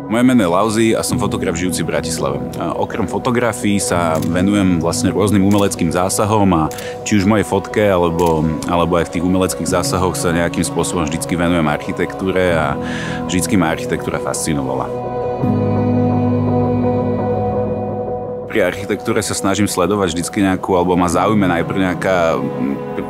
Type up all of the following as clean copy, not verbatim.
Moje meno je Lauzi a som fotograf žijúci v Bratislave. Okrem fotografií sa venujem vlastne rôznym umeleckým zásahom a či už v mojej fotke alebo aj v tých umeleckých zásahoch sa nejakým spôsobom vždycky venujem architektúre a vždycky ma architektúra fascinovala. Pri architektúre sa snažím sledovať vždycky nejakú, alebo ma zaujme najprv nejaká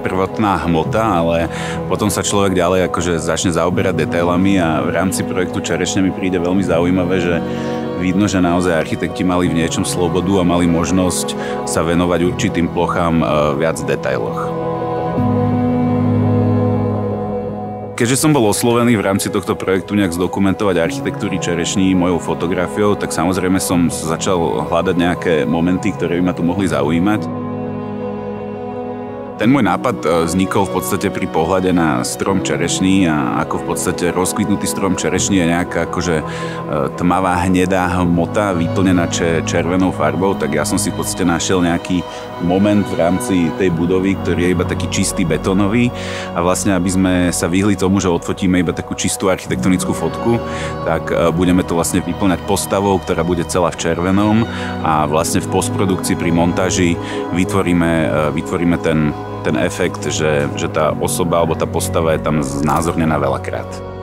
prvotná hmota, ale potom sa človek ďalej akože začne zaoberať detailami a v rámci projektu Čerešňa mi príde veľmi zaujímavé, že vidno, že naozaj architekti mali v niečom slobodu a mali možnosť sa venovať určitým plochám viac v detailoch. Keďže som bol oslovený v rámci tohto projektu nejak zdokumentovať architektúry Čerešní mojou fotografiou, tak samozrejme som začal hľadať nejaké momenty, ktoré by ma tu mohli zaujímať. Ten môj nápad vznikol v podstate pri pohľade na strom čerešní a ako v podstate rozkvitnutý strom čerešní je nejaká akože tmavá hnedá hmota vyplnená červenou farbou, tak ja som si v podstate našiel nejaký moment v rámci tej budovy, ktorý je iba taký čistý betónový a vlastne aby sme sa vyhli tomu, že odfotíme iba takú čistú architektonickú fotku, tak budeme to vlastne vyplňať postavou, ktorá bude celá v červenom a vlastne v postprodukcii pri montáži vytvoríme ten efekt, že tá osoba alebo tá postava je tam znázornená veľakrát.